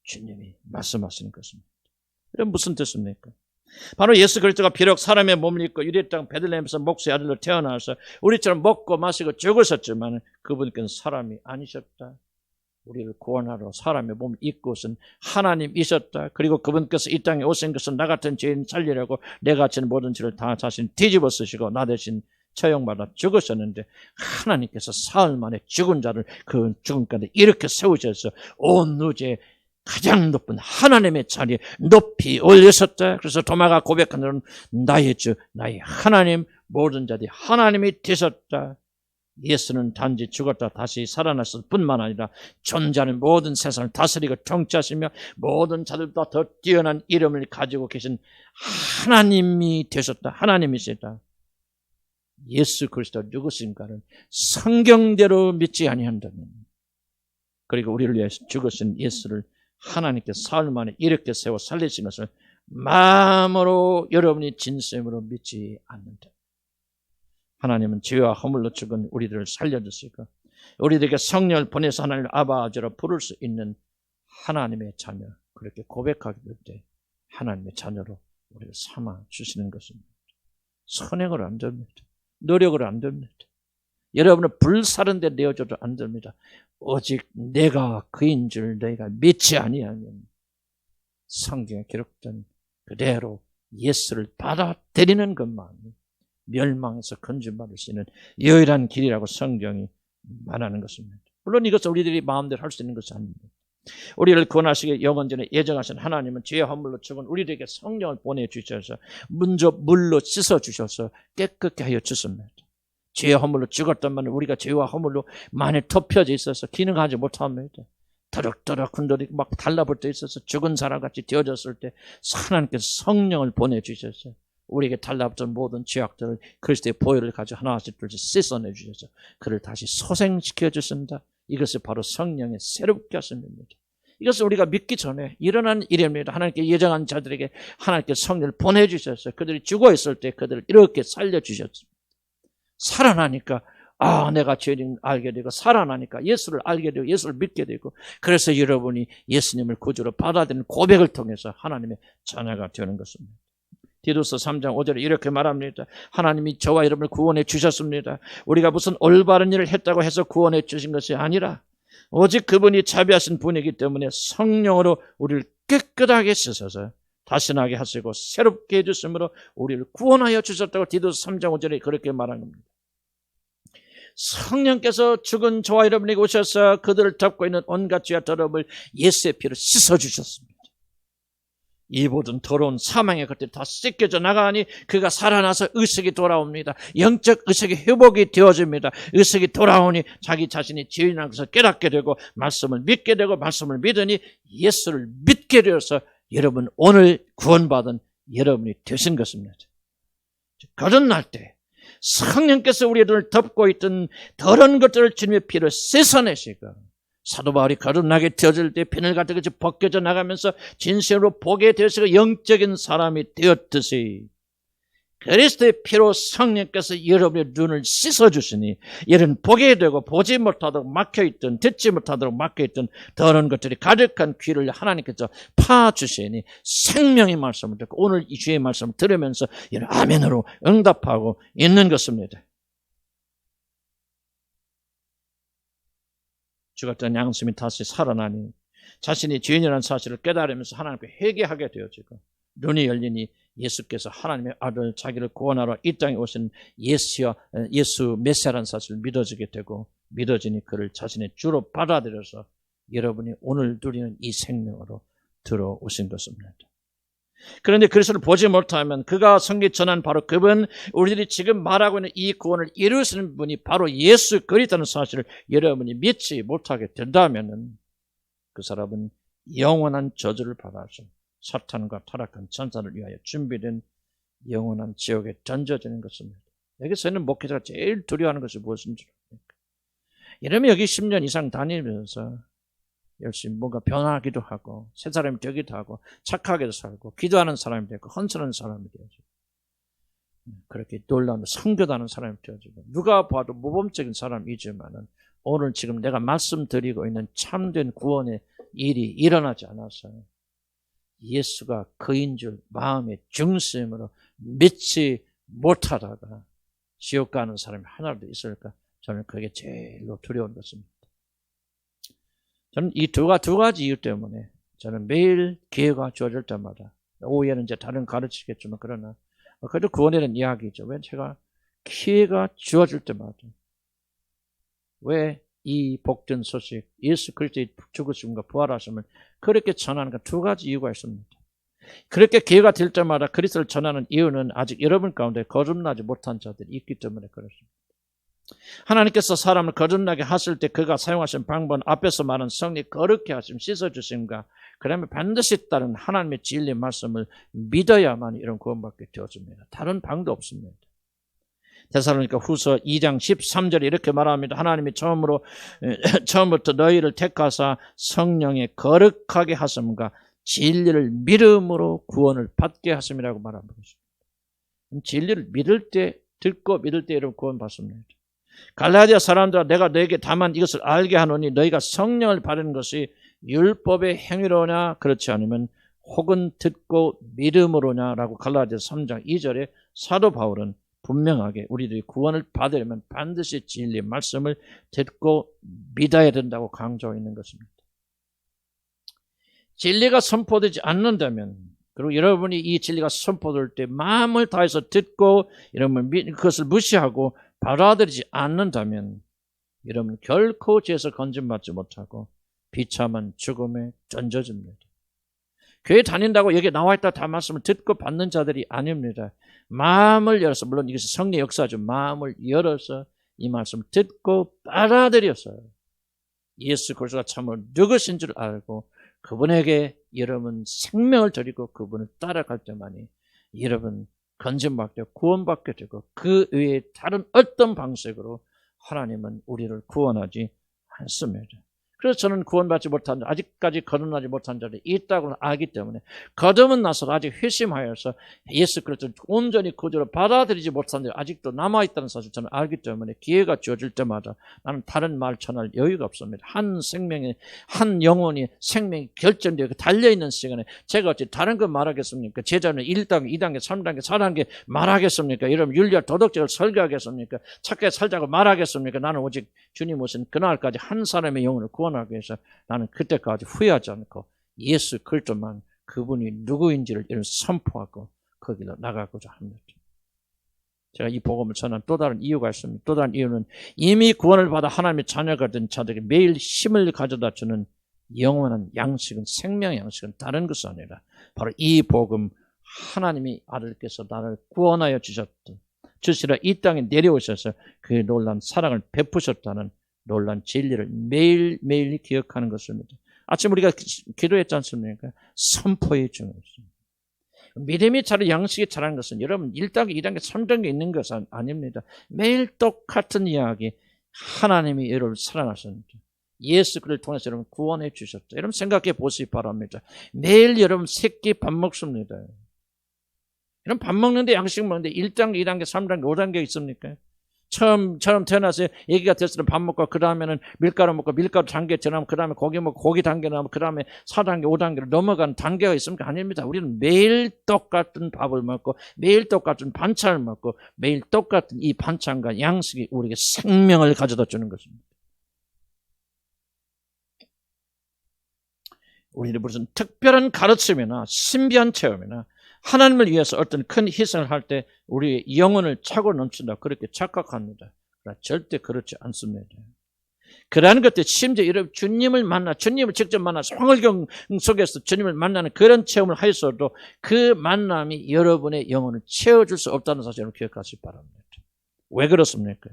주님이 말씀하시는 것입니다. 이건 무슨 뜻입니까? 바로 예수 그리스도가 비록 사람의 몸을 입고 유대 땅 베들레헴에서 목수의 아들로 태어나서 우리처럼 먹고 마시고 죽으셨지만 그분께서는 사람이 아니셨다. 우리를 구원하러 사람의 몸을 입고선 하나님이셨다. 그리고 그분께서 이 땅에 오신 것은 나 같은 죄인 살리려고 내가 지은 모든 죄를 다 자신 뒤집어 쓰시고 나 대신 처형받아 죽으셨는데 하나님께서 사흘 만에 죽은 자를 그 죽음 가운데 이렇게 세우셔서 온 우주에 가장 높은 하나님의 자리에 높이 올리셨다. 그래서 도마가 고백하는 나의 주 나의 하나님 모든 자들이 하나님이 되셨다. 예수는 단지 죽었다 다시 살아났을 뿐만 아니라 존재하는 모든 세상을 다스리고 통치하시며 모든 자들보다 더 뛰어난 이름을 가지고 계신 하나님이 되셨다. 하나님이시다. 예수 그리스도 누구신가를 성경대로 믿지 아니한다면 그리고 우리를 위해서 죽으신 예수를 하나님께서 사흘 만에 이렇게 세워 살리신 것을 마음으로 여러분이 진심으로 믿지 않는다. 하나님은 죄와 허물로 죽은 우리들을 살려주시고 우리들에게 성령을 보내서 하나님을 아바 아버지로 부를 수 있는 하나님의 자녀, 그렇게 고백하게 될 때 하나님의 자녀로 우리를 삼아 주시는 것입니다. 선행을 안 됩니다. 노력을 안 됩니다. 여러분은 불사른 데 내어줘도 안 됩니다. 오직 내가 그인 줄 너희가 믿지 아니하면 성경에 기록된 그대로 예수를 받아들이는 것만이 멸망에서 건진받을 수 있는 유일한 길이라고 성경이 말하는 것입니다. 물론 이것은 우리들이 마음대로 할 수 있는 것이 아닙니다. 우리를 구원하시기 영원전에 예정하신 하나님은 죄와 허물로 죽은 우리들에게 성령을 보내주셔서 먼저 물로 씻어주셔서 깨끗게 하여 주십니다. 죄와 허물로 죽었단 말은 우리가 죄와 허물로 많이 덮여져 있어서 기능하지 못합니다. 더럭더럭 군더더럭 막 달라붙어 있어서 죽은 사람같이 되어졌을 때 하나님께서 성령을 보내주셔서 우리에게 달라붙은 모든 죄악들을 그리스도의 보혈을 가지고 하나씩 둘씩 씻어내 주셔서 그를 다시 소생시켜 주신다. 이것이 바로 성령의 새롭게 하심입니다. 이것을 우리가 믿기 전에 일어난 일입니다. 하나님께 예정한 자들에게 하나님께 성령을 보내주셔서 그들이 죽어있을 때 그들을 이렇게 살려주셨습니다. 살아나니까 내가 죄인 알게 되고 살아나니까 예수를 알게 되고 예수를 믿게 되고 그래서 여러분이 예수님을 구주로 받아들이는 고백을 통해서 하나님의 자녀가 되는 것입니다. 디도서 3장 5절에 이렇게 말합니다. 하나님이 저와 여러분을 구원해 주셨습니다. 우리가 무슨 올바른 일을 했다고 해서 구원해 주신 것이 아니라 오직 그분이 자비하신 분이기 때문에 성령으로 우리를 깨끗하게 씻어서 다신하게 하시고 새롭게 해주심으로 우리를 구원하여 주셨다고 디도서 3장 5절에 그렇게 말한 겁니다. 성령께서 죽은 저와 여러분에게 오셔서 그들을 덮고 있는 온갖 죄와 더러움을 예수의 피로 씻어주셨습니다. 이 모든 더러운 사망의 것들이 다 씻겨져 나가니 그가 살아나서 의식이 돌아옵니다. 영적 의식이 회복이 되어집니다. 의식이 돌아오니 자기 자신이 죄인이라는 것을 깨닫게 되고 말씀을 믿게 되고 말씀을 믿으니 예수를 믿게 되어서 여러분 오늘 구원받은 여러분이 되신 것입니다. 거듭날 때 성령께서 우리들을 덮고 있던 더러운 것들을 주님의 피로 씻어내시고 사도 바울이 거듭나게 되어질 때 비늘 같은 것이 벗겨져 나가면서 진실로 보게 되시고 영적인 사람이 되었듯이 그리스도의 피로 성령께서 여러분의 눈을 씻어주시니 여러분 보게 되고 보지 못하도록 막혀있던 듣지 못하도록 막혀있던 더러운 것들이 가득한 귀를 하나님께서 파주시니 생명의 말씀을 듣고 오늘 이 주의 말씀을 들으면서 여러분 아멘으로 응답하고 있는 것입니다. 죽었던 양심이 다시 살아나니 자신이 죄인이라는 사실을 깨달으면서 하나님께 회개하게 되어지고 눈이 열리니 예수께서 하나님의 아들 자기를 구원하러 이 땅에 오신 예수 메시아라는 사실을 믿어지게 되고 믿어지니 그를 자신의 주로 받아들여서 여러분이 오늘 누리는 이 생명으로 들어오신 것입니다. 그런데 그리스도를 보지 못하면 그가 성경 전한 바로 그분 우리들이 지금 말하고 있는 이 구원을 이루시는 분이 바로 예수 그리스도라는 사실을 여러분이 믿지 못하게 된다면 그 사람은 영원한 저주를 받아서 사탄과 타락한 천사를 위하여 준비된 영원한 지옥에 던져지는 것입니다. 여기서는 목회자가 제일 두려워하는 것이 무엇인지 모릅니까? 이러면 여기 10년 이상 다니면서 열심히 뭔가 변화하기도 하고 새 사람이 되기도 하고 착하게도 살고 기도하는 사람이 되고 헌신하는 사람이 되어지고 그렇게 놀라운 선교하는 사람이 되어지고 누가 봐도 모범적인 사람이지만은 오늘 지금 내가 말씀드리고 있는 참된 구원의 일이 일어나지 않아서 예수가 그인 줄 마음의 중심으로 믿지 못하다가 지옥 가는 사람이 하나라도 있을까? 저는 그게 제일로 두려운 것입니다. 저는 이 두 가지 이유 때문에 저는 매일 기회가 주어질 때마다 오후에는 이제 다른 가르치겠지만 그러나 그래도 구원에 대한 이야기죠. 왜 제가 기회가 주어질 때마다 왜 이 복된 소식 예수 그리스도의 죽으심과 부활하심을 그렇게 전하는 그 두 가지 이유가 있습니다. 그렇게 기회가 될 때마다 그리스도를 전하는 이유는 아직 여러분 가운데 거듭나지 못한 자들이 있기 때문에 그렇습니다. 하나님께서 사람을 거듭나게 하실 때 그가 사용하신 방법은 앞에서 말한 성령 거룩게 하심 씻어주심과 그다음에 반드시 따른 하나님의 진리 말씀을 믿어야만 이런 구원받게 되어집니다. 다른 방도 없습니다. 데살로니가 후서 2장 13절에 이렇게 말합니다. 하나님이 처음부터 너희를 택하사 성령의 거룩하게 하심과 진리를 믿음으로 구원을 받게 하심이라고 말하는 것입니다. 진리를 믿을 때, 듣고 믿을 때 여러분 구원 받습니다. 갈라디아 사람들아 내가 너에게 다만 이것을 알게 하노니 너희가 성령을 받은 것이 율법의 행위로냐 그렇지 않으면 혹은 듣고 믿음으로냐라고 갈라디아 3장 2절에 사도 바울은 분명하게 우리들이 구원을 받으려면 반드시 진리의 말씀을 듣고 믿어야 된다고 강조하고 있는 것입니다. 진리가 선포되지 않는다면, 그리고 여러분이 이 진리가 선포될 때 마음을 다해서 듣고 여러분 그것을 무시하고 받아들이지 않는다면 여러분 결코 죄에서 건짐받지 못하고 비참한 죽음에 던져집니다. 교회 다닌다고 여기 나와 있다 다 말씀을 듣고 받는 자들이 아닙니다. 마음을 열어서, 물론 이것이 성령 역사죠. 마음을 열어서 이 말씀을 듣고 받아들여서 예수 그리스도가 참으로 누구신 줄 알고 그분에게 여러분 생명을 드리고 그분을 따라갈 때만이 여러분 건짐받게 구원받게 되고 그 외에 다른 어떤 방식으로 하나님은 우리를 구원하지 않습니다. 그래서 저는 구원받지 못한 자, 아직까지 거듭나지 못한 자들이 있다고 알기 때문에 거듭은 나서 아직 회심하여서 예수 그리스도를 온전히 구주로 받아들이지 못한 자들이 아직도 남아있다는 사실 저는 알기 때문에 기회가 주어질 때마다 나는 다른 말 전할 여유가 없습니다. 한 생명이, 한 영혼이 생명이 결정되어 달려있는 시간에 제가 어찌 다른 거 말하겠습니까? 제자는 1단계, 2단계, 3단계, 4단계 말하겠습니까? 여러분 윤리와 도덕적으로 설교하겠습니까? 착하게 살자고 말하겠습니까? 나는 오직 주님 오신 그날까지 한 사람의 영혼을 구원하기 위해서 나는 그때까지 후회하지 않고 예수 그리스도만 그분이 누구인지를 선포하고 거기로 나가고자 합니다. 제가 이 복음을 전한 또 다른 이유가 있습니다. 또 다른 이유는 이미 구원을 받아 하나님의 자녀가 된 자들에게 매일 힘을 가져다 주는 영원한 양식은, 생명 양식은 다른 것이 아니라 바로 이 복음, 하나님이 아들께서 나를 구원하여 주시라 이 땅에 내려오셔서 그 놀라운 사랑을 베푸셨다는 놀란 진리를 매일매일 기억하는 것입니다. 아침 우리가 기도했지 않습니까? 선포의 중요성입니다. 믿음이 자라 양식이 자라는 것은 여러분 1단계, 2단계, 3단계 있는 것은 아닙니다. 매일 똑같은 이야기, 하나님이 여러분을 사랑하셨는데 예수 그리스도를 통해서 여러분 구원해 주셨다. 여러분 생각해 보시기 바랍니다. 매일 여러분 새끼 밥 먹습니다. 여러분 밥 먹는데 양식 먹는데 1단계, 2단계, 3단계, 5단계 있습니까? 처음 태어나서 애기가 됐을 때 밥 먹고 그 다음에는 밀가루 먹고 밀가루 단계 지나면 그 다음에 고기 먹고 고기 단계 나면 그 다음에 4단계, 5단계로 넘어가는 단계가 있습니까? 아닙니다. 우리는 매일 똑같은 밥을 먹고 매일 똑같은 반찬을 먹고 매일 똑같은 이 반찬과 양식이 우리에게 생명을 가져다 주는 것입니다. 우리는 무슨 특별한 가르침이나 신비한 체험이나 하나님을 위해서 어떤 큰 희생을 할 때 우리의 영혼을 차고 넘친다 그렇게 착각합니다. 그러나 절대 그렇지 않습니다. 그러한 것들 심지어 여러분 주님을 직접 만나서 황홀경 속에서 주님을 만나는 그런 체험을 하였어도 그 만남이 여러분의 영혼을 채워줄 수 없다는 사실을 기억하시기 바랍니다. 왜 그렇습니까?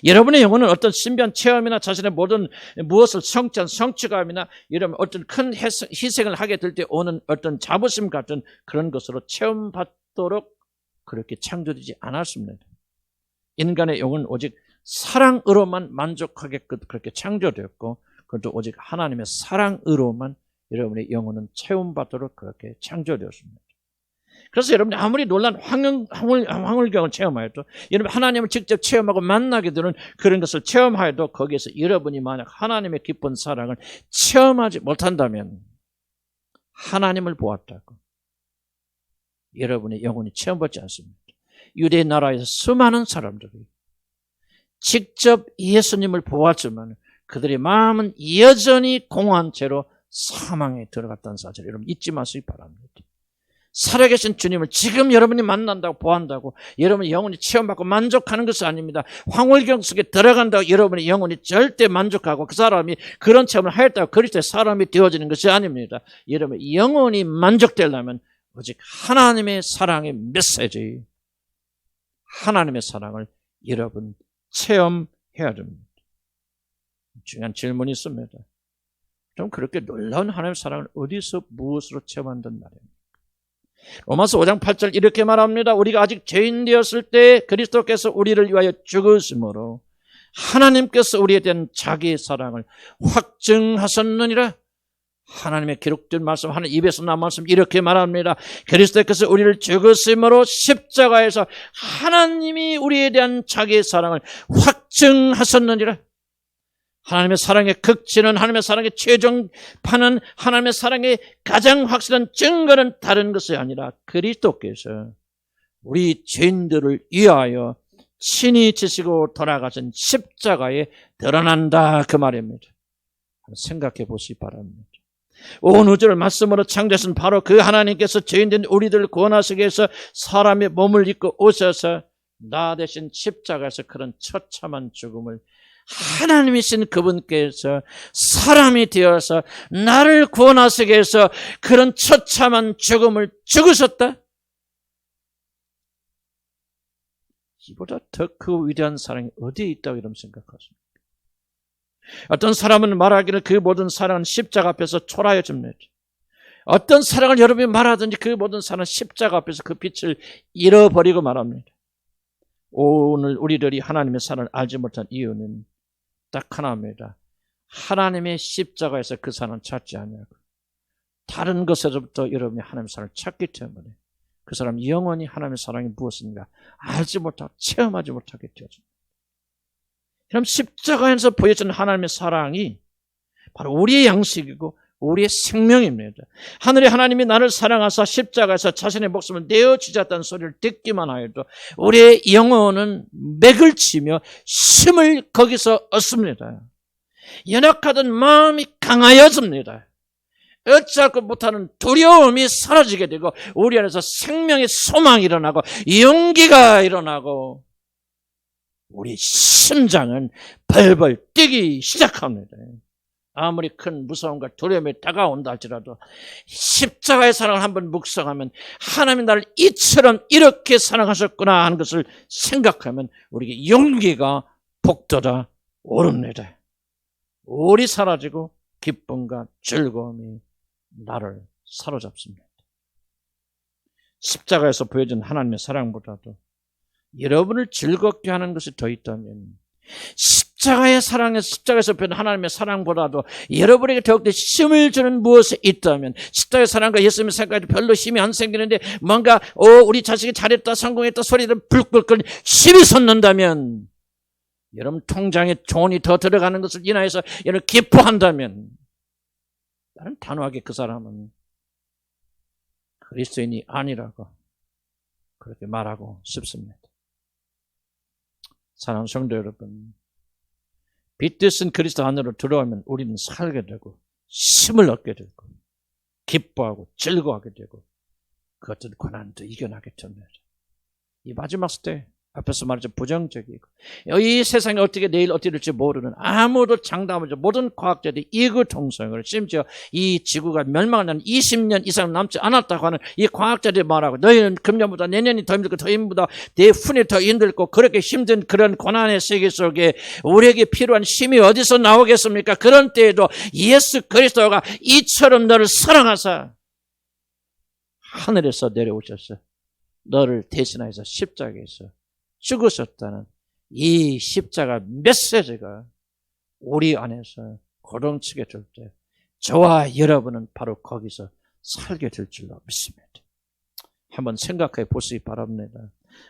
여러분의 영혼은 어떤 신비한 체험이나 자신의 모든 무엇을 성취한 성취감이나 여러분 어떤 큰 희생을 하게 될 때 오는 어떤 자부심 같은 그런 것으로 체험받도록 그렇게 창조되지 않았습니다. 인간의 영혼은 오직 사랑으로만 만족하게 그렇게 창조되었고 그것도 오직 하나님의 사랑으로만 여러분의 영혼은 체험받도록 그렇게 창조되었습니다. 그래서 여러분이 아무리 놀란 황홀경을 체험하여도 여러분 하나님을 직접 체험하고 만나게 되는 그런 것을 체험하여도 거기에서 여러분이 만약 하나님의 깊은 사랑을 체험하지 못한다면 하나님을 보았다고 여러분의 영혼이 체험받지 않습니다. 유대 나라에서 수많은 사람들이 직접 예수님을 보았지만 그들의 마음은 여전히 공허한 채로 사망에 들어갔다는 사실 여러분 잊지 마시기 바랍니다. 살아계신 주님을 지금 여러분이 만난다고 보한다고 여러분의 영혼이 체험받고 만족하는 것이 아닙니다. 황홀경 속에 들어간다고 여러분의 영혼이 절대 만족하고 그 사람이 그런 체험을 하였다고 그리스도의 사람이 되어지는 것이 아닙니다. 여러분의 영혼이 만족되려면 오직 하나님의 사랑의 메시지, 하나님의 사랑을 여러분 체험해야 됩니다. 중요한 질문이 있습니다. 그럼 그렇게 놀라운 하나님의 사랑을 어디서 무엇으로 체험한단 말입니까? 로마서 5장 8절 이렇게 말합니다. 우리가 아직 죄인 되었을 때 그리스도께서 우리를 위하여 죽으심으로 하나님께서 우리에 대한 자기의 사랑을 확증하셨느니라. 하나님의 기록된 말씀, 하나님 입에서 나온 말씀 이렇게 말합니다. 그리스도께서 우리를 죽으심으로 십자가에서 하나님이 우리에 대한 자기의 사랑을 확증하셨느니라. 하나님의 사랑의 극치는, 하나님의 사랑의 최종판은, 하나님의 사랑의 가장 확실한 증거는 다른 것이 아니라 그리스도께서 우리 죄인들을 위하여 친히 지시고 돌아가신 십자가에 드러난다, 그 말입니다. 생각해 보시기 바랍니다. 온 우주를 말씀으로 창조하신 바로 그 하나님께서 죄인된 우리들을 구원하시기 위해서 사람의 몸을 입고 오셔서 나 대신 십자가에서 그런 처참한 죽음을 하나님이신 그분께서 사람이 되어서 나를 구원하시기 위해서 그런 처참한 죽음을 죽으셨다? 이보다 더 그 위대한 사랑이 어디에 있다고 여러분 생각하십니까? 어떤 사람은 말하기를 그 모든 사랑은 십자가 앞에서 초라해집니다. 어떤 사랑을 여러분이 말하든지 그 모든 사랑은 십자가 앞에서 그 빛을 잃어버리고 말합니다. 오늘 우리들이 하나님의 사랑을 알지 못한 이유는 딱 하나입니다. 하나님의 십자가에서 그 사랑을 찾지 않냐고. 다른 것에서부터 여러분이 하나님의 사랑을 찾기 때문에 그 사람 영원히 하나님의 사랑이 무엇인가 알지 못하고 체험하지 못하게 되어집니다. 그럼 십자가에서 보여주는 하나님의 사랑이 바로 우리의 양식이고 우리의 생명입니다. 하늘의 하나님이 나를 사랑하사 십자가에서 자신의 목숨을 내어주셨다는 소리를 듣기만 하여도 우리의 영혼은 맥을 치며 힘을 거기서 얻습니다. 연약하던 마음이 강하여집니다. 어찌할까 못하는 두려움이 사라지게 되고 우리 안에서 생명의 소망이 일어나고 용기가 일어나고 우리 심장은 벌벌 뛰기 시작합니다. 아무리 큰 무서움과 두려움이 다가온다 할지라도 십자가의 사랑을 한번 묵상하면 하나님이 나를 이처럼 이렇게 사랑하셨구나 하는 것을 생각하면 우리에게 용기가 북돋아 오릅니다. 우리 사라지고 기쁨과 즐거움이 나를 사로잡습니다. 십자가에서 보여준 하나님의 사랑보다도 여러분을 즐겁게 하는 것이 더 있다면 십자가의 사랑에 십자가에서 보여준 하나님의 사랑보다도 여러분에게 더욱더 힘을 주는 무엇이 있다면 십자가의 사랑과 예수님의 사랑까지 별로 힘이 안 생기는데 뭔가 우리 자식이 잘했다 성공했다 소리를 불끈 힘이 솟는다면 여러분 통장에 돈이 더 들어가는 것을 인하여서 여러분 기뻐한다면 나는 단호하게 그 사람은 그리스도인이 아니라고 그렇게 말하고 싶습니다. 사랑하는 성도 여러분, 빛 되신 그리스도 안으로 들어오면 우리는 살게 되고 힘을 얻게 되고 기뻐하고 즐거워하게 되고 그 어떤 고난도 이겨나게 됩니다. 이 마지막 시대 앞에서 말하죠. 부정적이고 이 세상이 어떻게 내일 어떻게 될지 모르는 아무도 장담하지 모든 과학자들이 이구동성을 심지어 이 지구가 멸망하는 20년 이상 남지 않았다고 하는 이 과학자들이 말하고 너희는 금년보다 내년이 더 힘들고 더 힘보다 내후년이 더 힘들고 그렇게 힘든 그런 고난의 세계 속에 우리에게 필요한 힘이 어디서 나오겠습니까? 그런 때에도 예수 그리스도가 이처럼 너를 사랑하사 하늘에서 내려오셔서 너를 대신하여서 십자가에서 죽으셨다는 이 십자가 메시지가 우리 안에서 고동치게 될 때 저와 여러분은 바로 거기서 살게 될 줄로 믿습니다. 한번 생각해 보시기 바랍니다.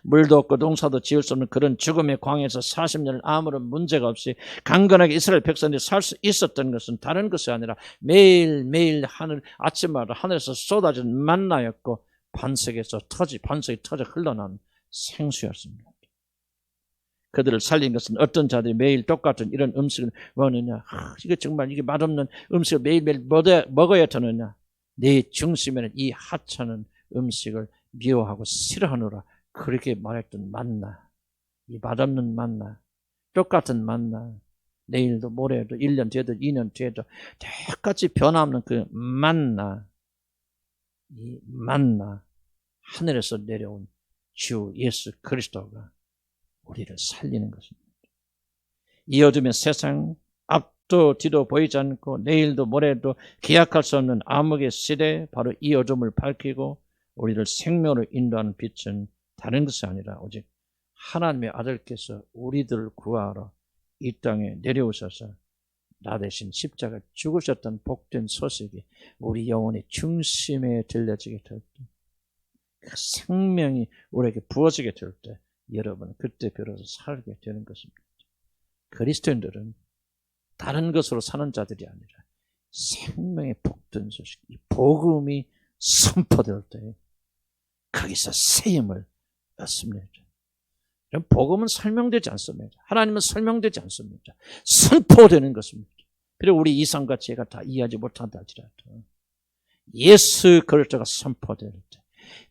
물도 없고 농사도 지을 수 없는 그런 죽음의 광야에서 40년을 아무런 문제가 없이 강건하게 이스라엘 백성들이 살 수 있었던 것은 다른 것이 아니라 매일매일 아침마다 하늘에서 쏟아진 만나였고 반석이 터져 흘러난 생수였습니다. 그들을 살린 것은 어떤 자들이 매일 똑같은 이런 음식을 먹느냐. 이게 정말 이게 맛없는 음식을 매일매일 먹어야 되느냐. 내 중심에는 이 하찮은 음식을 미워하고 싫어하노라. 그렇게 말했던 만나. 이 맛없는 만나. 똑같은 만나. 내일도 모레도 1년 뒤에도 2년 뒤에도 똑같이 변함없는 그 만나. 이 만나. 하늘에서 내려온 주 예수 그리스도가 우리를 살리는 것입니다. 이 어둠의 세상 앞도 뒤도 보이지 않고 내일도 모레도 기약할 수 없는 암흑의 시대에 바로 이 어둠을 밝히고 우리를 생명으로 인도하는 빛은 다른 것이 아니라 오직 하나님의 아들께서 우리들을 구하러 이 땅에 내려오셔서 나 대신 십자가 죽으셨던 복된 소식이 우리 영혼의 중심에 들려지게 될 때, 그 생명이 우리에게 부어지게 될 때, 여러분 그때 비로소 살게 되는 것입니다. 그리스도인들은 다른 것으로 사는 자들이 아니라 생명의 복된 소식, 이 복음이 선포될 때 거기서 새 힘을 얻습니다. 복음은 설명되지 않습니다. 하나님은 설명되지 않습니다. 선포되는 것입니다. 비록 우리 이상과 제가 다 이해하지 못한다 할지라도 예수 그리스도가 선포될 때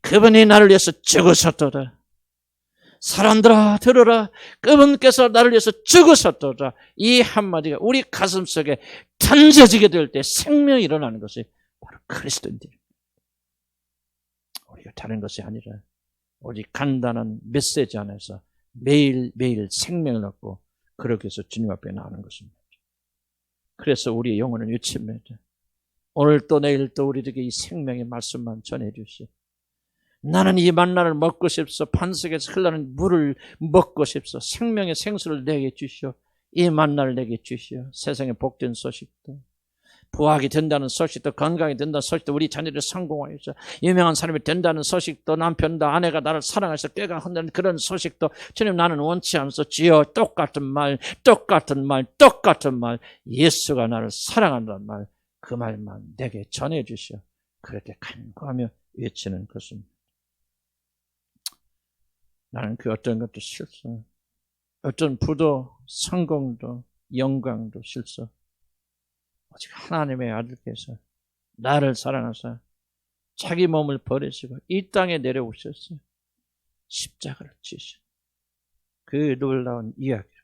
그분이 나를 위해서 죽으셨도다. 사람들아 들으라. 그분께서 나를 위해서 죽으셨도다. 이 한마디가 우리 가슴속에 던져지게 될 때 생명이 일어나는 것이 바로 그리스도인들입니다. 우리가 다른 것이 아니라 우리 간단한 메시지 안에서 매일매일 생명을 얻고 그렇게 해서 주님 앞에 나오는 것입니다. 그래서 우리의 영혼은 외칩니다. 오늘 또 내일 또 우리에게 이 생명의 말씀만 전해주시오. 나는 이 만나를 먹고 싶소. 반석에서 흘러는 물을 먹고 싶소. 생명의 생수를 내게 주시오. 이 만나를 내게 주시오. 세상의 복된 소식도, 부하게 된다는 소식도, 건강이 된다는 소식도, 우리 자녀들이 성공하여서 유명한 사람이 된다는 소식도, 남편도 아내가 나를 사랑해서 꾀가 흔드는 그런 소식도 주님 나는 원치 않소. 주여 똑같은 말, 예수가 나를 사랑한다는 말, 그 말만 내게 전해 주시오. 그렇게 간구하며 외치는 것입니다. 나는 그 어떤 것도 싫소. 어떤 부도, 성공도, 영광도 싫소. 오직 하나님의 아들께서 나를 사랑하사 자기 몸을 버리시고 이 땅에 내려오셨어요. 십자가를 지시고 그 놀라운 이야기를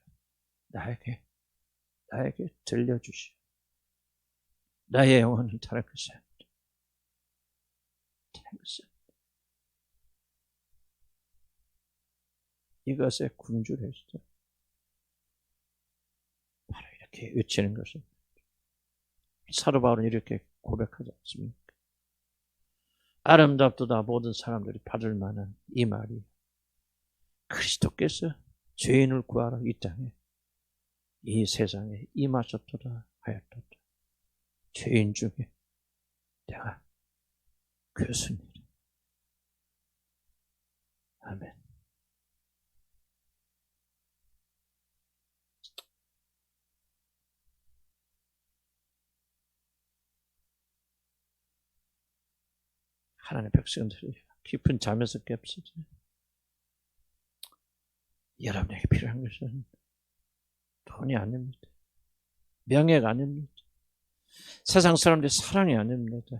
나에게 들려주시오. 나의 영혼을 다할 것이 아니다. 이것에 굶주렸어. 바로 이렇게 외치는 것입니다. 사도 바울은 이렇게 고백하지 않습니까? 아름답도다 모든 사람들이 받을 만한 이 말이 그리스도께서 죄인을 구하러 이 땅에 이 세상에 임하셨도다 하였도다. 죄인 중에 내가 교수입니다. 아멘. 하나님의 백성들이 깊은 잠에서 깹시지. 여러분에게 필요한 것은 돈이 아닙니다. 명예가 아닙니다. 세상 사람들의 사랑이 아닙니다.